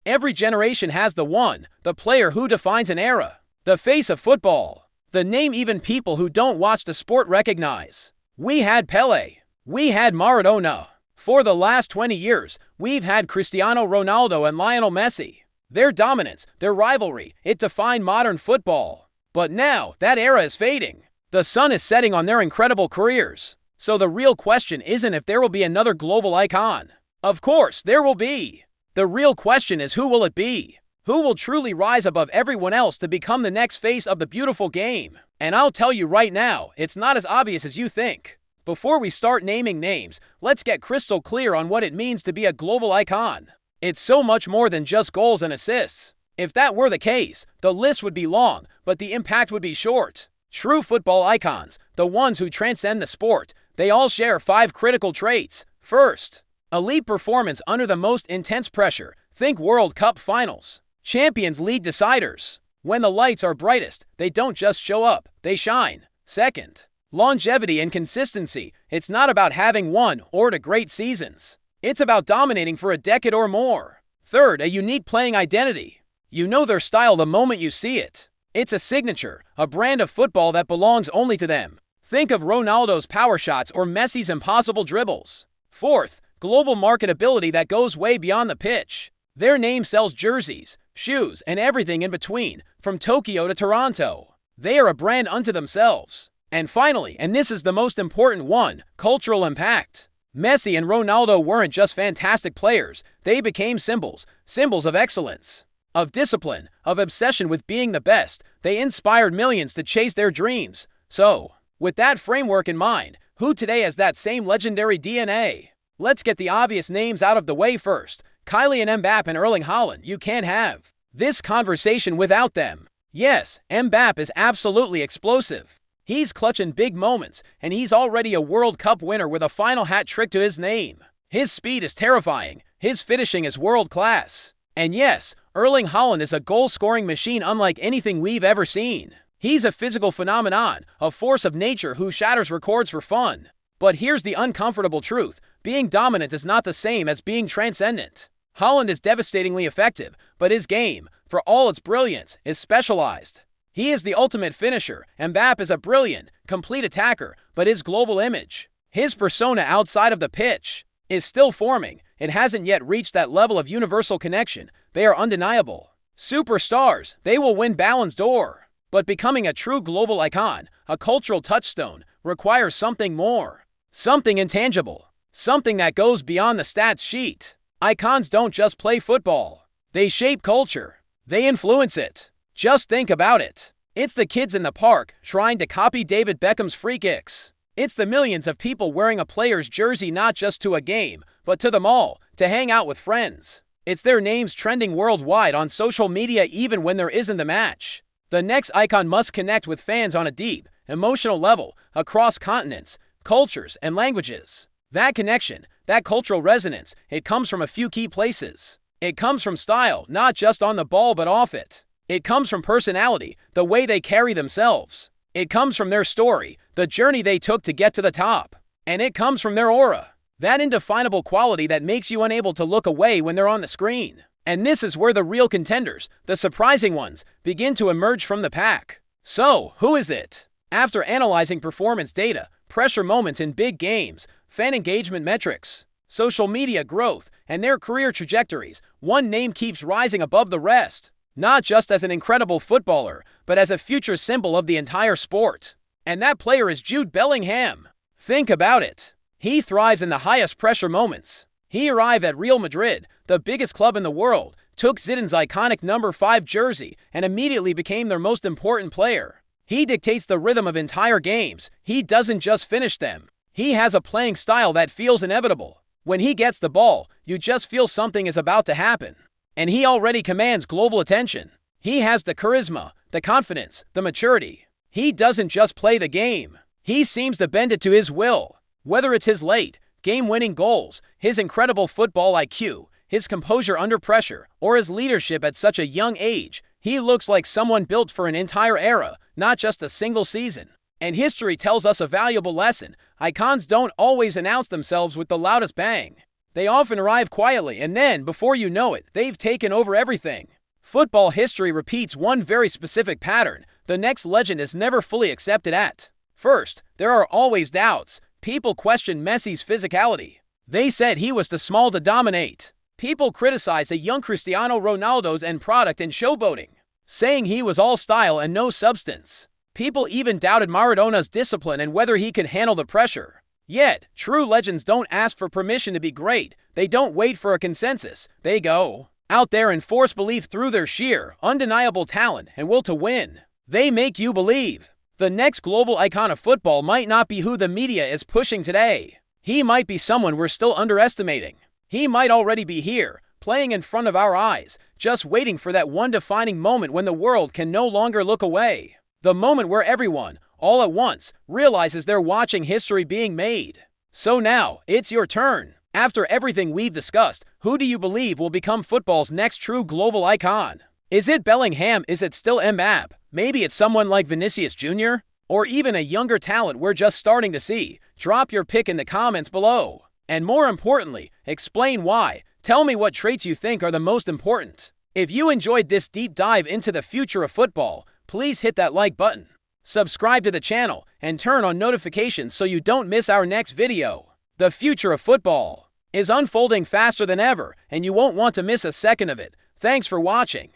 Every generation has the player who defines an era. The face of football. The name even people who don't watch the sport recognize. We had Pelé. We had Maradona. For the last 20 years, we've had Cristiano Ronaldo and Lionel Messi. Their dominance, their rivalry, it defined modern football. But now, that era is fading. The sun is setting on their incredible careers. So the real question isn't if there will be another global icon. Of course, there will be. The real question is, who will it be? Who will truly rise above everyone else to become the next face of the beautiful game? And I'll tell you right now, it's not as obvious as you think. Before we start naming names, let's get crystal clear on what it means to be a global icon. It's so much more than just goals and assists. If that were the case, the list would be long, but the impact would be short. True football icons, the ones who transcend the sport, they all share 5 critical traits. First, elite performance under the most intense pressure. Think World Cup finals. Champions League deciders. When the lights are brightest, they don't just show up, they shine. Second, longevity and consistency. It's not about having 1 or 2 great seasons. It's about dominating for a decade or more. Third, a unique playing identity. You know their style the moment you see it. It's a signature, a brand of football that belongs only to them. Think of Ronaldo's power shots or Messi's impossible dribbles. Fourth, global marketability that goes way beyond the pitch. Their name sells jerseys, shoes, and everything in between, from Tokyo to Toronto. They are a brand unto themselves. And finally, and this is the most important one, cultural impact. Messi and Ronaldo weren't just fantastic players, they became symbols of excellence, of discipline, of obsession with being the best. They inspired millions to chase their dreams. So, with that framework in mind, who today has that same legendary DNA? Let's get the obvious names out of the way first. Kylian Mbappe and Erling Haaland, you can't have this conversation without them. Yes, Mbappe is absolutely explosive. He's clutching big moments, and he's already a World Cup winner with a final hat trick to his name. His speed is terrifying. His finishing is world class. And yes, Erling Haaland is a goal-scoring machine unlike anything we've ever seen. He's a physical phenomenon, a force of nature who shatters records for fun. But here's the uncomfortable truth. Being dominant is not the same as being transcendent. Haaland is devastatingly effective, but his game, for all its brilliance, is specialized. He is the ultimate finisher. Mbappe is a brilliant, complete attacker, but his global image, his persona outside of the pitch, is still forming. It hasn't yet reached that level of universal connection. They are undeniable. Superstars, they will win Ballon d'Or. But becoming a true global icon, a cultural touchstone, requires something more. Something intangible. Something that goes beyond the stats sheet. Icons don't just play football. They shape culture. They influence it. Just think about it. It's the kids in the park trying to copy David Beckham's free kicks. It's the millions of people wearing a player's jersey not just to a game, but to the mall, to hang out with friends. It's their names trending worldwide on social media even when there isn't a match. The next icon must connect with fans on a deep, emotional level, across continents, cultures, and languages. That connection, that cultural resonance, it comes from a few key places. It comes from style, not just on the ball but off it. It comes from personality, the way they carry themselves. It comes from their story, the journey they took to get to the top. And it comes from their aura, that indefinable quality that makes you unable to look away when they're on the screen. And this is where the real contenders, the surprising ones, begin to emerge from the pack. So, who is it? After analyzing performance data, pressure moments in big games, fan engagement metrics, social media growth, and their career trajectories, one name keeps rising above the rest. Not just as an incredible footballer, but as a future symbol of the entire sport. And that player is Jude Bellingham. Think about it. He thrives in the highest pressure moments. He arrived at Real Madrid, the biggest club in the world, took Zidane's iconic number 5 jersey, and immediately became their most important player. He dictates the rhythm of entire games. He doesn't just finish them. He has a playing style that feels inevitable. When he gets the ball, you just feel something is about to happen. And he already commands global attention. He has the charisma, the confidence, the maturity. He doesn't just play the game. He seems to bend it to his will. Whether it's his late, game-winning goals, his incredible football IQ, his composure under pressure, or his leadership at such a young age, he looks like someone built for an entire era, not just a single season. And history tells us a valuable lesson. Icons don't always announce themselves with the loudest bang. They often arrive quietly, and then, before you know it, they've taken over everything. Football history repeats one very specific pattern. The next legend is never fully accepted at first. There are always doubts. People question Messi's physicality. They said he was too small to dominate. People criticized the young Cristiano Ronaldo's end product in showboating, saying he was all style and no substance. People even doubted Maradona's discipline and whether he could handle the pressure. Yet, true legends don't ask for permission to be great. They don't wait for a consensus. They go out there and force belief through their sheer, undeniable talent and will to win. They make you believe. The next global icon of football might not be who the media is pushing today. He might be someone we're still underestimating. He might already be here, playing in front of our eyes, just waiting for that one defining moment when the world can no longer look away. The moment where everyone, all at once, realizes they're watching history being made. So now, it's your turn. After everything we've discussed, who do you believe will become football's next true global icon? Is it Bellingham? Is it still Mbappe? Maybe it's someone like Vinicius Jr.? Or even a younger talent we're just starting to see? Drop your pick in the comments below. And more importantly, explain why. Tell me what traits you think are the most important. If you enjoyed this deep dive into the future of football, please hit that like button. Subscribe to the channel and turn on notifications so you don't miss our next video. The future of football is unfolding faster than ever, and you won't want to miss a second of it. Thanks for watching.